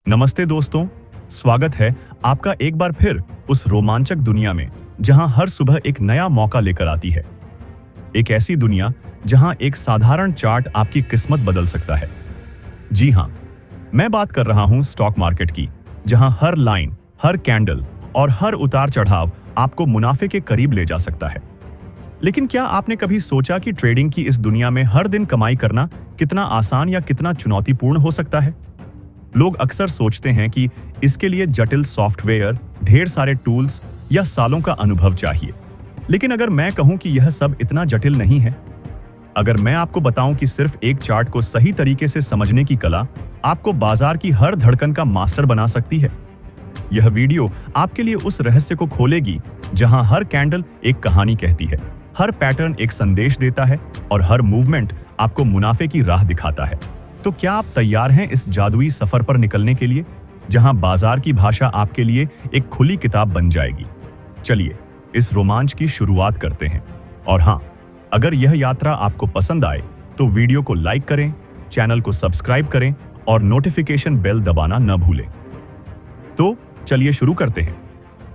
नमस्ते दोस्तों, स्वागत है आपका एक बार फिर उस रोमांचक दुनिया में जहां हर सुबह एक नया मौका लेकर आती है। एक ऐसी दुनिया जहां एक साधारण चार्ट आपकी किस्मत बदल सकता है। जी हां, मैं बात कर रहा हूं स्टॉक मार्केट की, जहां हर लाइन, हर कैंडल और हर उतार चढ़ाव आपको मुनाफे के करीब ले जा सकता है। लेकिन क्या आपने कभी सोचा कि ट्रेडिंग की इस दुनिया में हर दिन कमाई करना कितना आसान या कितना चुनौतीपूर्ण हो सकता है? लोग अक्सर सोचते हैं कि इसके लिए जटिल सॉफ्टवेयर, ढेर सारे टूल्स या सालों का अनुभव चाहिए। लेकिन अगर मैं कहूं कि यह सब इतना जटिल नहीं है, अगर मैं आपको बताऊं कि सिर्फ एक चार्ट को सही तरीके से समझने की कला आपको बाजार की हर धड़कन का मास्टर बना सकती है। यह वीडियो आपके लिए उस रहस्य को खोलेगी जहां हर कैंडल एक कहानी कहती है, हर पैटर्न एक संदेश देता है और हर मूवमेंट आपको मुनाफे की राह दिखाता है। तो क्या आप तैयार हैं इस जादुई सफर पर निकलने के लिए, जहां बाजार की भाषा आपके लिए एक खुली किताब बन जाएगी? चलिए इस रोमांच की शुरुआत करते हैं। और हां, अगर यह यात्रा आपको पसंद आए तो वीडियो को लाइक करें, चैनल को सब्सक्राइब करें और नोटिफिकेशन बेल दबाना न भूलें। तो चलिए शुरू करते हैं।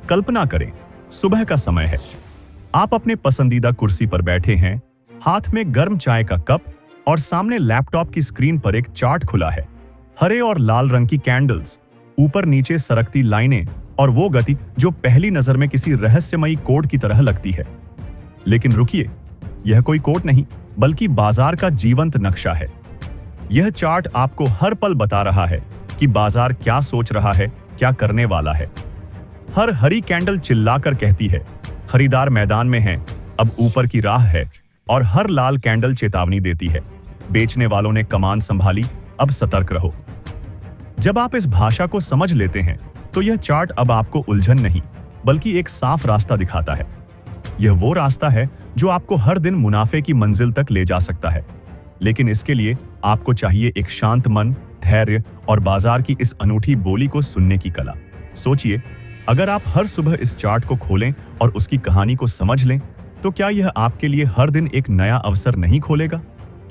कल्पना करें, सुबह का समय है। आप अपने पसंदीदा कुर्सी पर बैठे हैं, हाथ में गर्म चाय का कप और सामने लैपटॉप की स्क्रीन पर एक चार्ट खुला है। हरे और लाल रंग की कैंडल्स, ऊपर नीचे सरकती लाइनें और वो गति जो पहली नजर में किसी रहस्यमयी कोड की तरह लगती है। लेकिन रुकिए, यह कोई कोड नहीं बल्कि बाजार का जीवंत नक्शा है। यह चार्ट आपको हर पल बता रहा है कि बाजार क्या सोच रहा है, क्या करने वाला है। हर हरी कैंडल चिल्लाकर कहती है, खरीदार मैदान में है, अब ऊपर की राह है। और हर लाल कैंडल चेतावनी देती है, बेचने वालों ने कमान संभाली, अब सतर्क रहो। जब आप इस भाषा को समझ लेते हैं तो यह चार्ट अब आपको उलझन नहीं बल्कि एक साफ रास्ता दिखाता है। यह वो रास्ता है जो आपको हर दिन मुनाफे की मंजिल तक ले जा सकता है। लेकिन इसके लिए आपको चाहिए एक शांत मन, धैर्य और बाजार की इस अनूठी बोली को सुनने की कला। सोचिए, अगर आप हर सुबह इस चार्ट को खोलें और उसकी कहानी को समझ लें, तो क्या यह आपके लिए हर दिन एक नया अवसर नहीं खोलेगा?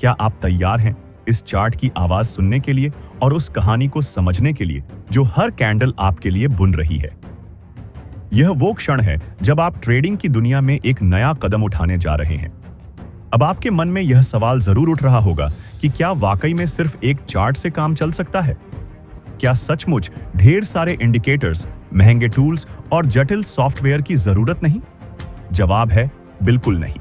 क्या आप तैयार हैं इस चार्ट की आवाज सुनने के लिए और उस कहानी को समझने के लिए जो हर कैंडल आपके लिए बुन रही है? यह वो क्षण है जब आप ट्रेडिंग की दुनिया में एक नया कदम उठाने जा रहे हैं। अब आपके मन में यह सवाल जरूर उठ रहा होगा कि क्या वाकई में सिर्फ एक चार्ट से काम चल सकता है? क्या सचमुच ढेर सारे इंडिकेटर्स, महंगे टूल्स और जटिल सॉफ्टवेयर की जरूरत नहीं? जवाब है बिल्कुल नहीं।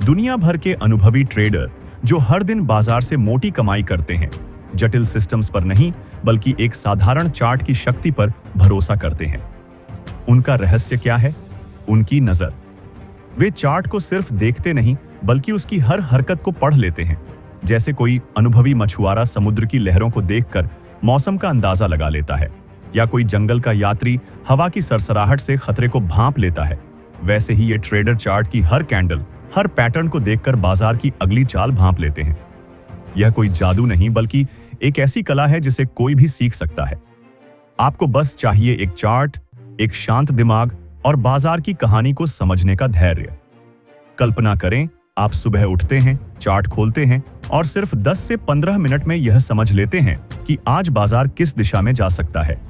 दुनिया भर के अनुभवी ट्रेडर जो हर दिन बाजार से मोटी कमाई करते हैं, जटिल सिस्टम्स पर नहीं बल्कि एक साधारण चार्ट की शक्ति पर भरोसा करते हैं। उनका रहस्य क्या है? उनकी नजर। वे चार्ट को सिर्फ देखते नहीं बल्कि उसकी हर हरकत को पढ़ लेते हैं। जैसे कोई अनुभवी मछुआरा समुद्र की लहरों को देखकर मौसम का अंदाजा लगा लेता है, या कोई जंगल का यात्री हवा की सरसराहट से खतरे को भांप लेता है, वैसे ही ये ट्रेडर चार्ट की हर कैंडल, हर पैटर्न को देखकर बाजार की अगली चाल भांप लेते हैं। यह कोई जादू नहीं बल्कि एक ऐसी कला है जिसे कोई भी सीख सकता है। आपको बस चाहिए एक चार्ट, एक शांत दिमाग और बाजार की कहानी को समझने का धैर्य। कल्पना करें, आप सुबह उठते हैं, चार्ट खोलते हैं और सिर्फ 10 से 15 मिनट में यह समझ लेते हैं कि आज बाजार किस दिशा में जा सकता है।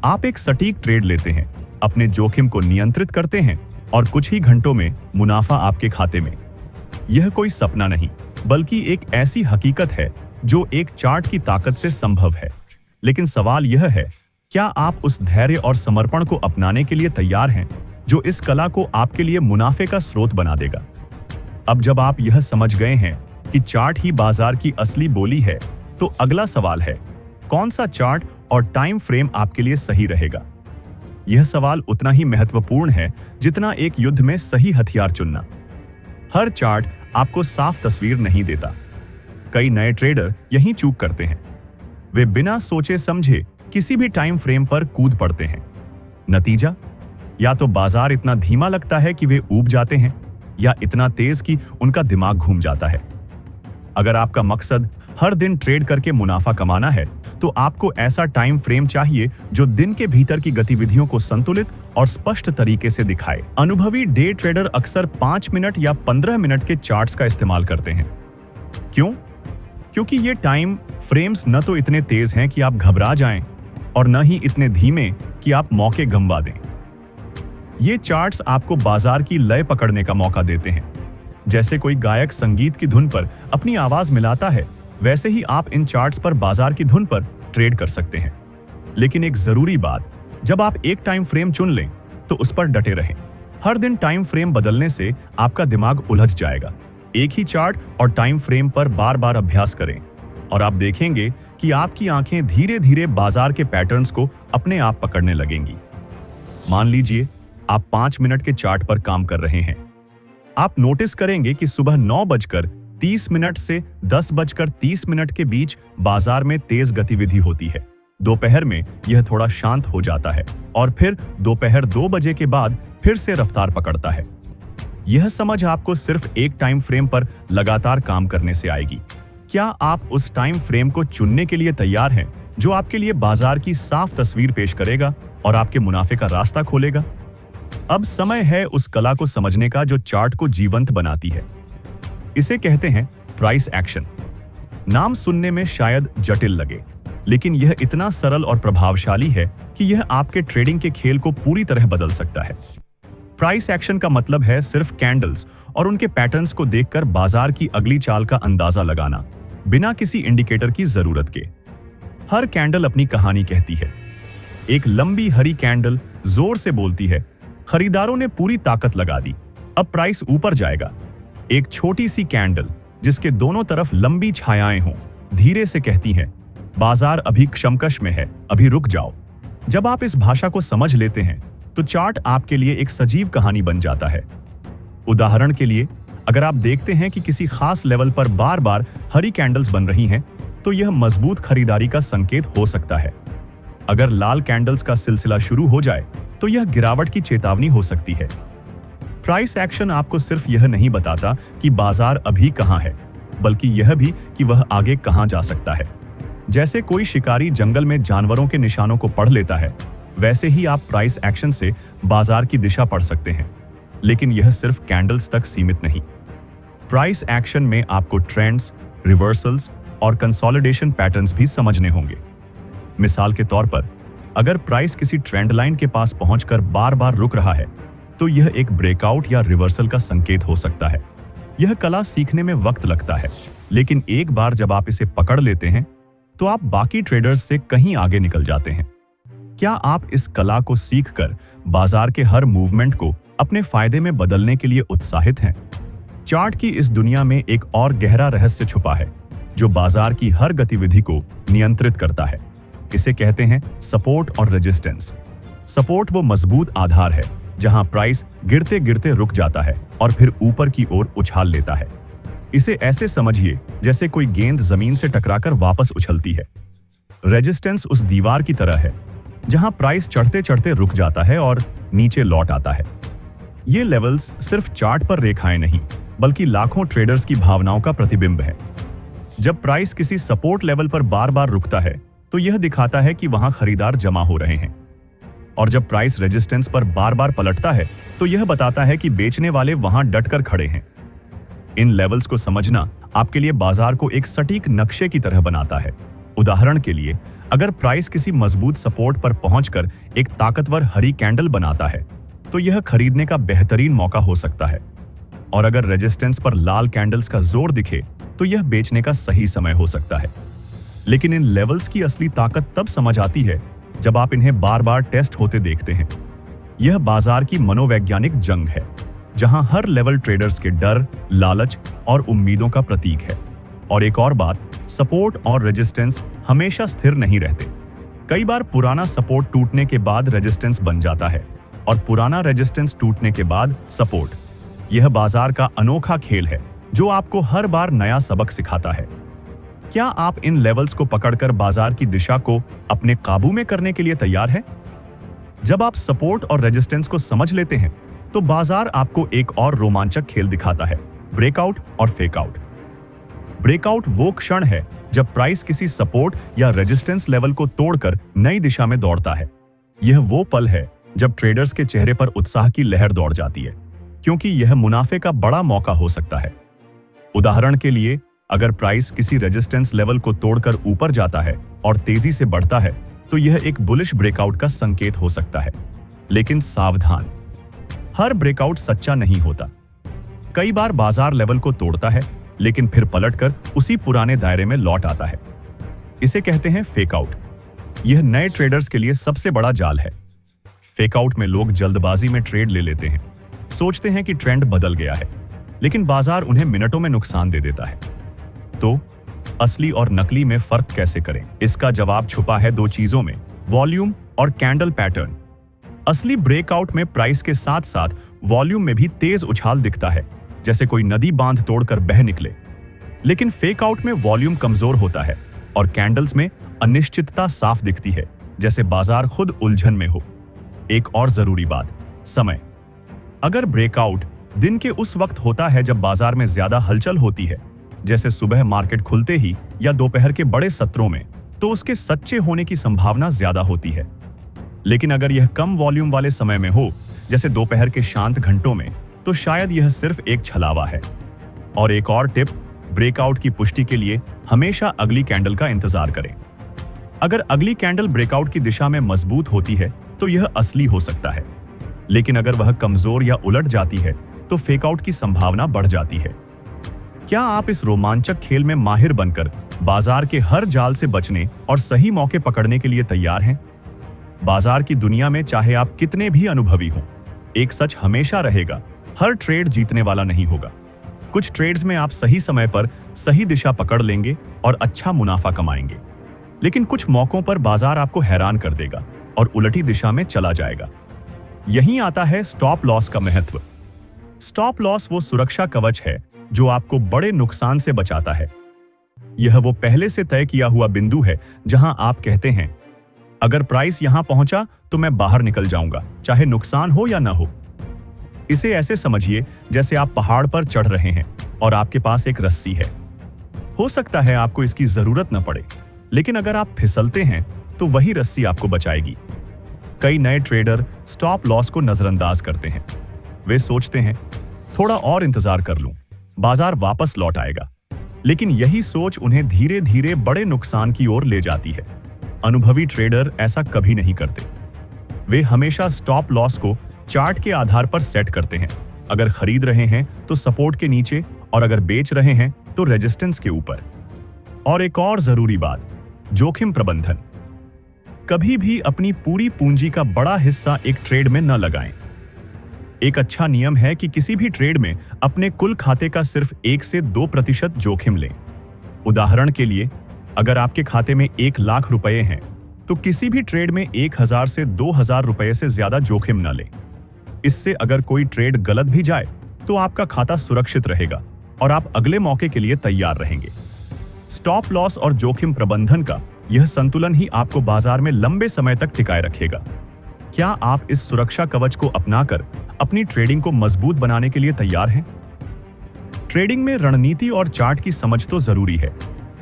आप एक सटीक ट्रेड लेते हैं, अपने जोखिम को नियंत्रित करते हैं और कुछ ही घंटों में मुनाफा आपके खाते में। यह कोई सपना नहीं बल्कि एक ऐसी हकीकत है जो एक चार्ट की ताकत से संभव है। लेकिन सवाल यह है, क्या आप उस धैर्य और समर्पण को अपनाने के लिए तैयार हैं जो इस कला को आपके लिए मुनाफे का स्रोत बना देगा? अब जब आप यह समझ गए हैं कि चार्ट ही बाजार की असली बोली है, तो अगला सवाल है, कौन सा चार्ट और टाइम फ्रेम आपके लिए सही रहेगा? यह सवाल उतना ही महत्वपूर्ण है जितना एक युद्ध में सही हथियार चुनना। हर चार्ट आपको साफ तस्वीर नहीं देता। कई नए ट्रेडर यही चूक करते हैं। वे बिना सोचे समझे किसी भी टाइम फ्रेम पर कूद पड़ते हैं। नतीजा, या तो बाजार इतना धीमा लगता है कि वे ऊब जाते हैं, या इतना तेज कि उनका दिमाग घूम जाता है। अगर आपका मकसद हर दिन ट्रेड करके मुनाफा कमाना है, तो आपको ऐसा टाइम फ्रेम चाहिए जो दिन के भीतर की गतिविधियों को संतुलित और स्पष्ट तरीके से दिखाए। अनुभवी डे ट्रेडर अक्सर 5 मिनट या 15 मिनट के चार्ट्स का इस्तेमाल करते हैं। क्यों? क्योंकि ये टाइम फ्रेम्स न तो इतने तेज हैं कि आप घबरा जाएं और न ही इतने धीमे कि आप मौके गंवा दें। ये चार्ट्स आपको बाजार की लय पकड़ने का मौका देते हैं। जैसे कोई गायक संगीत की धुन पर अपनी आवाज मिलाता है, वैसे ही आप इन चार्ट्स पर बाजार की धुन पर ट्रेड कर सकते हैं। लेकिन एक जरूरी बात, जब आप एक टाइम फ्रेम चुन लें तो उस पर डटे रहें। हर दिन टाइम फ्रेम बदलने से आपका दिमाग उलझ जाएगा। एक ही चार्ट और टाइम फ्रेम पर बार बार अभ्यास करें और आप देखेंगे कि आपकी आंखें धीरे धीरे बाजार के पैटर्न्स को अपने आप पकड़ने लगेंगी। मान लीजिए आप 5 मिनट के चार्ट पर काम कर रहे हैं। आप नोटिस करेंगे कि सुबह 9:30 से 10:30 के बीच बाजार में तेज गतिविधि होती है। दोपहर में यह थोड़ा शांत हो जाता है और फिर दोपहर 2 बजे के बाद फिर से रफ्तार पकड़ता है। यह समझ आपको सिर्फ एक टाइम फ्रेम पर लगातार काम करने से आएगी। क्या आप उस टाइम फ्रेम को चुनने के लिए तैयार हैं जो आपके लिए बाजार की साफ तस्वीर पेश करेगा और आपके मुनाफे का रास्ता खोलेगा? अब समय है उस कला को समझने का जो चार्ट को जीवंत बनाती है। इसे कहते हैं प्राइस एक्शन। नाम सुनने में शायद जटिल लगे, लेकिन यह इतना सरल और प्रभावशाली है कि यह आपके ट्रेडिंग के खेल को पूरी तरह बदल सकता है। प्राइस एक्शन का मतलब है सिर्फ कैंडल्स और उनके पैटर्न्स को देखकर बाजार की अगली चाल का अंदाजा लगाना, बिना किसी इंडिकेटर की जरूरत के। हर कैंडल अपनी कहानी कहती है। एक लंबी हरी कैंडल जोर से बोलती है, खरीदारों ने पूरी ताकत लगा दी, अब प्राइस ऊपर जाएगा। एक छोटी सी कैंडल जिसके दोनों तरफ लंबी छायाएं हों, धीरे से कहती है, बाजार अभी क्षमकश में है, अभी रुक जाओ। जब आप इस भाषा को समझ लेते हैं तो चार्ट आपके लिए एक सजीव कहानी बन जाता है। उदाहरण के लिए, अगर आप देखते हैं कि किसी खास लेवल पर बार बार हरी कैंडल्स बन रही हैं, तो यह मजबूत खरीदारी का संकेत हो सकता है। अगर लाल कैंडल्स का सिलसिला शुरू हो जाए तो यह गिरावट की चेतावनी हो सकती है। प्राइस एक्शन आपको सिर्फ यह नहीं बताता कि बाजार अभी कहां है, बल्कि यह भी कि वह आगे कहां जा सकता है। जैसे कोई शिकारी जंगल में जानवरों के निशानों को पढ़ लेता है, वैसे ही आप प्राइस एक्शन से बाजार की दिशा पढ़ सकते हैं। लेकिन यह सिर्फ कैंडल्स तक सीमित नहीं। प्राइस एक्शन में आपको ट्रेंड्स, रिवर्सल्स और कंसोलिडेशन पैटर्न्स भी समझने होंगे। मिसाल के तौर पर, अगर प्राइस किसी ट्रेंड लाइन के पास पहुंचकर बार बार रुक रहा है, तो यह एक ब्रेकआउट या रिवर्सल का संकेत हो सकता है। यह कला सीखने में वक्त लगता है, लेकिन एक बार जब आप इसे पकड़ लेते हैं, तो आप बाकी ट्रेडर्स से कहीं आगे निकल जाते हैं। क्या आप इस कला को सीखकर बाजार के हर मूवमेंट को अपने फायदे में बदलने के लिए उत्साहित हैं? चार्ट की इस दुनिया में एक और गहरा रहस्य छुपा है, जो बाजार की हर गतिविधि को नियंत्रित करता है। इसे कहते हैं सपोर्ट और रेजिस्टेंस। सपोर्ट वो मजबूत आधार है जहां प्राइस गिरते गिरते रुक जाता है और फिर ऊपर की ओर उछाल लेता है। इसे ऐसे समझिए जैसे कोई गेंद जमीन से टकराकर वापस उछलती है। रेजिस्टेंस उस दीवार की तरह है जहां प्राइस चढ़ते चढ़ते रुक जाता है और नीचे लौट आता है। ये लेवल्स सिर्फ चार्ट पर रेखाएं नहीं, बल्कि लाखों ट्रेडर्स की भावनाओं का प्रतिबिंब है। जब प्राइस किसी सपोर्ट लेवल पर बार बार रुकता है, तो यह दिखाता है कि वहां खरीदार जमा हो रहे हैं। और जब प्राइस रेजिस्टेंस पर बार बार पलटता है, तो यह बताता है कि बेचने वाले वहां डटकर खड़े हैं। इन लेवल्स को समझना आपके लिए बाजार को एक सटीक नक्शे की तरह बनाता है। उदाहरण के लिए, अगर प्राइस किसी मजबूत सपोर्ट पर पहुंचकर एक ताकतवर हरी कैंडल बनाता है, तो यह खरीदने का बेहतरीन मौका हो सकता है। और अगर रेजिस्टेंस पर लाल कैंडल्स का जोर दिखे, तो यह बेचने का सही समय हो सकता है। लेकिन इन लेवल्स की असली ताकत तब समझ आती है जब आप इन्हें बार बार टेस्ट होते देखते हैं। यह बाजार की मनोवैज्ञानिक जंग है, जहां हर लेवल ट्रेडर्स के डर, लालच और उम्मीदों का प्रतीक है। और एक और बात, सपोर्ट और रेजिस्टेंस हमेशा स्थिर नहीं रहते। कई बार पुराना सपोर्ट टूटने के बाद रेजिस्टेंस बन जाता है और पुराना रेजिस्टेंस टूटने के बाद सपोर्ट। यह बाजार का अनोखा खेल है जो आपको हर बार नया सबक सिखाता है। क्या आप इन लेवल्स को पकड़कर बाजार की दिशा को अपने काबू में करने के लिए तैयार हैं? जब आप सपोर्ट और रेजिस्टेंस को समझ लेते हैं, तो बाजार आपको एक और रोमांचक खेल दिखाता है, ब्रेकआउट और फेकआउट। ब्रेकआउट वो क्षण है जब प्राइस किसी सपोर्ट या रेजिस्टेंस लेवल को तोड़कर नई दिशा में दौड़ता है। यह वो पल है जब ट्रेडर्स के चेहरे पर उत्साह की लहर दौड़ जाती है, क्योंकि यह मुनाफे का बड़ा मौका हो सकता है। उदाहरण के लिए, अगर प्राइस किसी रेजिस्टेंस लेवल को तोड़कर ऊपर जाता है और तेजी से बढ़ता है तो यह एक बुलिश ब्रेकआउट का संकेत हो सकता है। लेकिन सावधान, हर ब्रेकआउट सच्चा नहीं होता। कई बार बाजार लेवल को तोड़ता है लेकिन फिर पलटकर उसी पुराने दायरे में लौट आता है। इसे कहते हैं फेकआउट। यह नए ट्रेडर्स के लिए सबसे बड़ा जाल है। फेकआउट में लोग जल्दबाजी में ट्रेड ले लेते हैं, सोचते हैं कि ट्रेंड बदल गया है, लेकिन बाजार उन्हें मिनटों में नुकसान दे देता है। तो असली और नकली में फर्क कैसे करें? इसका जवाब छुपा है दो चीजों में, वॉल्यूम और कैंडल पैटर्न। असली ब्रेकआउट में प्राइस के साथ साथ वॉल्यूम में भी तेज उछाल दिखता है, जैसे कोई नदी बांध तोड़कर बह निकले। लेकिन फेक आउट में वॉल्यूम कमजोर होता है और कैंडल्स में अनिश्चितता साफ दिखती है, जैसे बाजार खुद उलझन में हो। एक और जरूरी बात, समय। अगर ब्रेकआउट दिन के उस वक्त होता है जब बाजार में ज्यादा हलचल होती है, जैसे सुबह मार्केट खुलते ही या दोपहर के बड़े सत्रों में, तो उसके सच्चे होने की संभावना ज्यादा होती है। लेकिन अगर यह कम वॉल्यूम वाले समय में हो, जैसे दोपहर के शांत घंटों में, तो शायद यह सिर्फ एक छलावा है। और एक और टिप, ब्रेकआउट की पुष्टि के लिए हमेशा अगली कैंडल का इंतजार करें। अगर अगली कैंडल ब्रेकआउट की दिशा में मजबूत होती है तो यह असली हो सकता है, लेकिन अगर वह कमजोर या उलट जाती है तो फेकआउट की संभावना बढ़ जाती है। क्या आप इस रोमांचक खेल में माहिर बनकर बाजार के हर जाल से बचने और सही मौके पकड़ने के लिए तैयार हैं? बाजार की दुनिया में चाहे आप कितने भी अनुभवी हों, एक सच हमेशा रहेगा, हर ट्रेड जीतने वाला नहीं होगा। कुछ ट्रेड्स में आप सही समय पर सही दिशा पकड़ लेंगे और अच्छा मुनाफा कमाएंगे, लेकिन कुछ मौकों पर बाजार आपको हैरान कर देगा और उलटी दिशा में चला जाएगा। यहीं आता है स्टॉप लॉस का महत्व। स्टॉप लॉस वो सुरक्षा कवच है जो आपको बड़े नुकसान से बचाता है। यह वो पहले से तय किया हुआ बिंदु है जहां आप कहते हैं, अगर प्राइस यहां पहुंचा तो मैं बाहर निकल जाऊंगा, चाहे नुकसान हो या ना हो। इसे ऐसे समझिए जैसे आप पहाड़ पर चढ़ रहे हैं और आपके पास एक रस्सी है। हो सकता है आपको इसकी जरूरत न पड़े, लेकिन अगर आप फिसलते हैं तो वही रस्सी आपको बचाएगी। कई नए ट्रेडर स्टॉप लॉस को नजरअंदाज करते हैं। वे सोचते हैं, थोड़ा और इंतजार कर लूं, बाजार वापस लौट आएगा। लेकिन यही सोच उन्हें धीरे धीरे बड़े नुकसान की ओर ले जाती है। अनुभवी ट्रेडर ऐसा कभी नहीं करते। वे हमेशा स्टॉप लॉस को चार्ट के आधार पर सेट करते हैं। अगर खरीद रहे हैं तो सपोर्ट के नीचे, और अगर बेच रहे हैं तो रेजिस्टेंस के ऊपर। और एक और जरूरी बात, जोखिम प्रबंधन। कभी भी अपनी पूरी पूंजी का बड़ा हिस्सा एक ट्रेड में न लगाएं। एक अच्छा नियम है कि किसी भी ट्रेड में अपने कुल खाते का सिर्फ 1 से 2% जोखिम लें। उदाहरण के लिए, अगर आपके खाते में 1 लाख रुपए हैं, तो किसी भी ट्रेड में 1000 से 2000 रुपए से ज्यादा जोखिम न लें। इससे अगर कोई ट्रेड गलत भी जाए तो आपका खाता सुरक्षित रहेगा और आप अगले मौके के लिए तैयार रहेंगे। स्टॉप लॉस और जोखिम प्रबंधन का यह संतुलन ही आपको बाजार में लंबे समय तक टिकाए रखेगा। क्या आप इस सुरक्षा कवच को अपनाकर अपनी ट्रेडिंग को मजबूत बनाने के लिए तैयार हैं? ट्रेडिंग में रणनीति और चार्ट की समझ तो जरूरी है,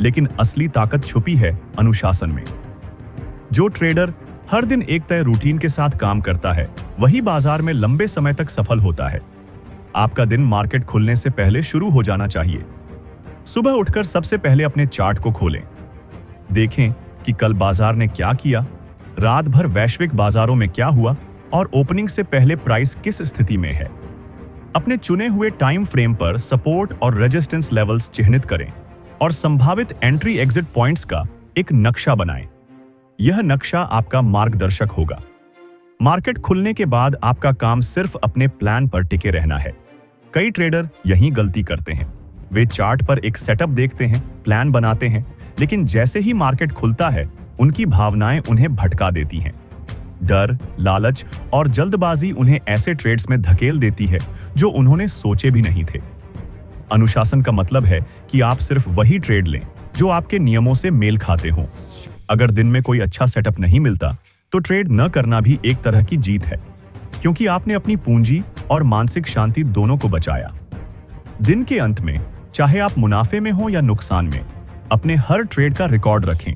लेकिन असली ताकत छुपी है अनुशासन में। जो ट्रेडर हर दिन एक तय रूटीन के साथ काम करता है, वही बाजार में लंबे समय तक सफल होता है। आपका दिन मार्केट खुलने से पहले शुरू हो जाना चाहिए। सुबह उठकर सबसे पहले अपने चार्ट को खोलें। देखें कि कल बाजार ने क्या किया, रात भर वैश्विक बाजारों में क्या हुआ और ओपनिंग से पहले प्राइस किस स्थिति में है। अपने चुने हुए टाइम फ्रेम पर सपोर्ट और रेजिस्टेंस लेवल्स चिह्नित करें और संभावित एंट्री एग्जिट पॉइंट्स का एक नक्शा बनाएं। यह नक्शा आपका मार्गदर्शक होगा। मार्केट खुलने के बाद आपका काम सिर्फ अपने प्लान पर टिके रहना है। कई ट्रेडर यही गलती करते हैं। वे चार्ट पर एक सेटअप देखते हैं, प्लान बनाते हैं, लेकिन जैसे ही मार्केट खुलता है, उनकी भावनाएं उन्हें भटका देती हैं। डर, लालच और जल्दबाजी उन्हें ऐसे ट्रेड्स में धकेल देती है जो उन्होंने सोचे भी नहीं थे। अनुशासन का मतलब है कि आप सिर्फ वही ट्रेड लें जो आपके नियमों से मेल खाते हों। अगर दिन में कोई अच्छा सेटअप नहीं मिलता, तो ट्रेड न करना भी एक तरह की जीत है, क्योंकि आपने अपनी पूंजी और मानसिक शांति दोनों को बचाया। दिन के अंत में, चाहे आप मुनाफे में हो या नुकसान में, अपने हर ट्रेड का रिकॉर्ड रखें।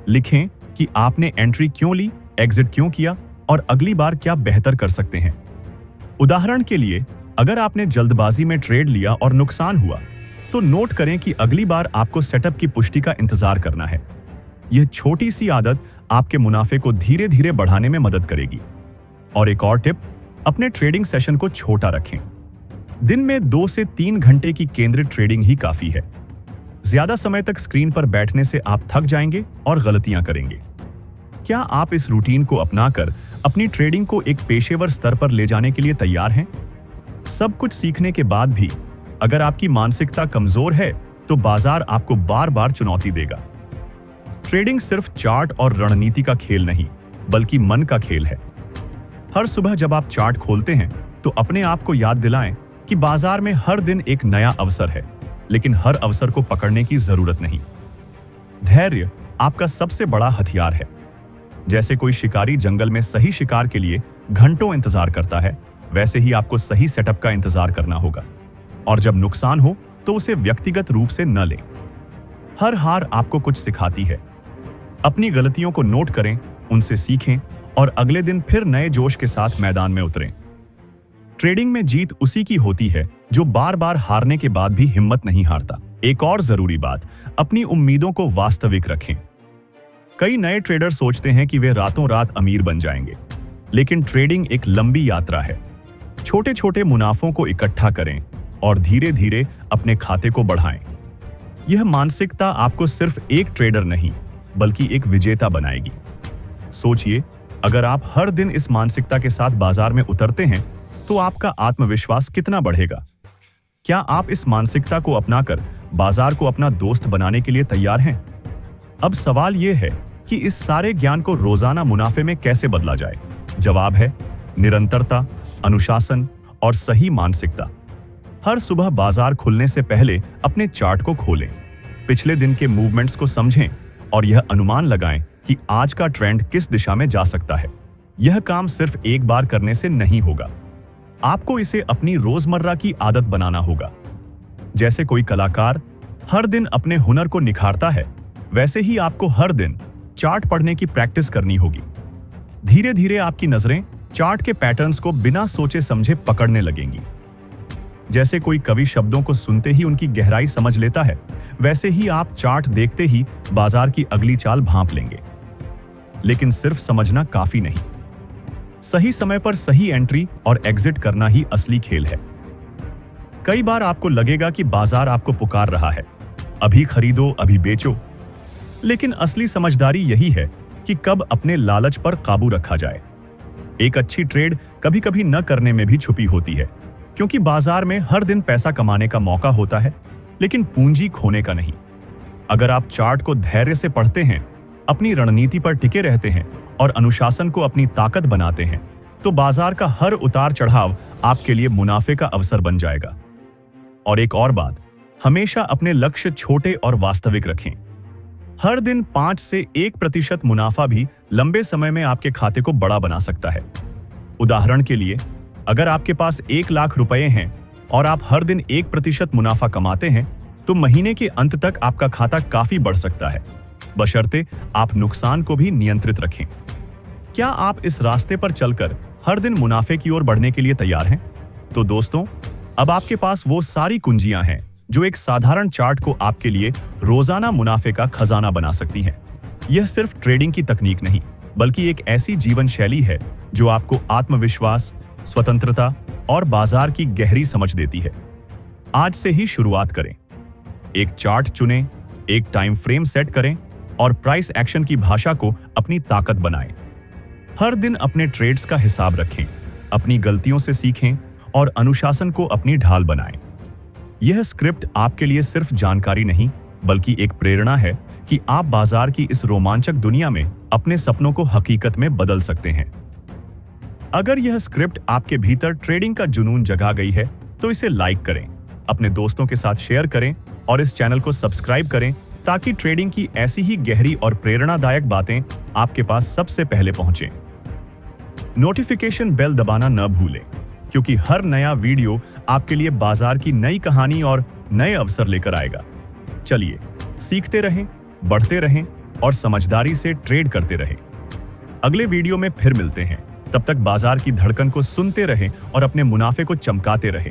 लिखें कि आपने एंट्री क्यों ली, एग्जिट क्यों किया और अगली बार क्या बेहतर कर सकते हैं। उदाहरण के लिए, अगर आपने जल्दबाजी में ट्रेड लिया और नुकसान हुआ, तो नोट करें कि अगली बार आपको सेटअप की पुष्टि का इंतजार करना है। यह छोटी सी आदत आपके मुनाफे को धीरे धीरे बढ़ाने में मदद करेगी। और एक और टिप, अपने ट्रेडिंग सेशन को छोटा रखें। दिन में 2 से 3 घंटे की केंद्रित ट्रेडिंग ही काफी है। ज्यादा समय तक स्क्रीन पर बैठने से आप थक जाएंगे और गलतियां करेंगे। क्या आप इस रूटीन को अपनाकर अपनी ट्रेडिंग को एक पेशेवर स्तर पर ले जाने के लिए तैयार हैं? सब कुछ सीखने के बाद भी अगर आपकी मानसिकता कमजोर है तो बाजार आपको बार बार चुनौती देगा। ट्रेडिंग सिर्फ चार्ट और रणनीति का खेल नहीं, बल्कि मन का खेल है। हर सुबह जब आप चार्ट खोलते हैं तो अपने आप को याद दिलाएं कि बाजार में हर दिन एक नया अवसर है, लेकिन हर अवसर को पकड़ने की जरूरत नहीं। धैर्य आपका सबसे बड़ा हथियार है। जैसे कोई शिकारी जंगल में सही शिकार के लिए घंटों इंतजार करता है, वैसे ही आपको सही सेटअप का इंतजार करना होगा। और जब नुकसान हो तो उसे व्यक्तिगत रूप से न लें। हर हार आपको कुछ सिखाती है। अपनी गलतियों को नोट करें, उनसे सीखें और अगले दिन फिर नए जोश के साथ मैदान में उतरें। ट्रेडिंग में जीत उसी की होती है जो बार बार हारने के बाद भी हिम्मत नहीं हारता। एक और जरूरी बात, अपनी उम्मीदों को वास्तविक रखें। कई नए ट्रेडर सोचते हैं कि वे रातों रात अमीर बन जाएंगे, लेकिन ट्रेडिंग एक लंबी यात्रा है। छोटे छोटे मुनाफों को इकट्ठा करें और धीरे धीरे अपने खाते को बढ़ाएं। यह मानसिकता आपको सिर्फ एक ट्रेडर नहीं, बल्कि एक विजेता बनाएगी। सोचिए, अगर आप हर दिन इस मानसिकता के साथ बाजार में उतरते हैं तो आपका आत्मविश्वास कितना बढ़ेगा। क्या आप इस मानसिकता को अपनाकर बाजार को अपना दोस्त बनाने के लिए तैयार हैं? अब सवाल यह है कि इस सारे ज्ञान को रोजाना मुनाफे में कैसे बदला जाए। जवाब है निरंतरता, अनुशासन और सही मानसिकता। हर सुबह बाजार खुलने से पहले अपने चार्ट को खोलें, पिछले दिन के मूवमेंट्स को समझें और यह अनुमान लगाएं कि आज का ट्रेंड किस दिशा में जा सकता है। यह काम सिर्फ एक बार करने से नहीं होगा, आपको इसे अपनी रोजमर्रा की आदत बनाना होगा। जैसे कोई कलाकार हर दिन अपने हुनर को निखारता है, वैसे ही आपको हर दिन चार्ट पढ़ने की प्रैक्टिस करनी होगी। धीरे धीरे आपकी नजरें चार्ट के पैटर्न्स को बिना सोचे समझे पकड़ने लगेंगी। जैसे कोई कवि शब्दों को सुनते ही उनकी गहराई समझ लेता है, वैसे ही आप चार्ट देखते ही बाजार की अगली चाल भांप लेंगे। लेकिन सिर्फ समझना काफी नहीं, सही समय पर सही एंट्री और एग्जिट करना ही असली खेल है। कई बार आपको लगेगा कि बाजार आपको पुकार रहा है, अभी खरीदो, अभी बेचो। लेकिन असली समझदारी यही है कि कब अपने लालच पर काबू रखा जाए। एक अच्छी ट्रेड कभी कभी न करने में भी छुपी होती है, क्योंकि बाजार में हर दिन पैसा कमाने का मौका होता है, लेकिन पूंजी खोने का नहीं। अगर आप चार्ट को धैर्य से पढ़ते हैं, अपनी रणनीति पर टिके रहते हैं और अनुशासन को अपनी ताकत बनाते हैं, तो बाजार का हर उतार चढ़ाव आपके लिए मुनाफे का अवसर बन जाएगा। और एक और बात, हमेशा अपने लक्ष्य छोटे और वास्तविक रखें। हर दिन 5 से 1% मुनाफा भी लंबे समय में आपके खाते को बड़ा बना सकता है। उदाहरण के लिए, अगर आपके पास 1 लाख रुपए हैं और आप हर दिन 1% मुनाफा कमाते हैं, तो महीने के अंत तक आपका खाता काफी बढ़ सकता है, बशर्ते आप नुकसान को भी नियंत्रित रखें। क्या आप इस रास्ते पर चलकर हर दिन मुनाफे की ओर बढ़ने के लिए तैयार हैं? तो दोस्तों, अब आपके पास वो सारी कुंजियां हैं जो एक साधारण चार्ट को आपके लिए रोजाना मुनाफे का खजाना बना सकती हैं। यह सिर्फ ट्रेडिंग की तकनीक नहीं, बल्कि एक ऐसी जीवन शैली है जो आपको आत्मविश्वास, स्वतंत्रता और बाजार की गहरी समझ देती है। आज से ही शुरुआत करें। एक चार्ट चुनें, एक टाइम फ्रेम सेट करें और प्राइस एक्शन की भाषा को अपनी ताकत बनाएं। हर दिन अपने ट्रेड्स का हिसाब रखें, अपनी गलतियों से सीखें और अनुशासन को अपनी ढाल बनाएं। यह स्क्रिप्ट आपके लिए सिर्फ जानकारी नहीं, बल्कि एक प्रेरणा है कि आप बाजार की इस रोमांचक दुनिया में अपने सपनों को हकीकत में बदल सकते हैं। अगर यह स्क्रिप्ट आपके भीतर ट्रेडिंग का जुनून जगा गई है, तो इसे लाइक करें, अपने दोस्तों के साथ शेयर करें और इस चैनल को सब्सक्राइब करें, ताकि ट्रेडिंग की ऐसी ही गहरी और प्रेरणादायक बातें आपके पास सबसे पहले पहुंचें। नोटिफिकेशन बेल दबाना न भूलें, क्योंकि हर नया वीडियो आपके लिए बाजार की नई कहानी और नए अवसर लेकर आएगा। चलिए, सीखते रहें, बढ़ते रहें और समझदारी से ट्रेड करते रहें। अगले वीडियो में फिर मिलते हैं। तब तक बाजार की धड़कन को सुनते रहें और अपने मुनाफे को चमकाते रहें।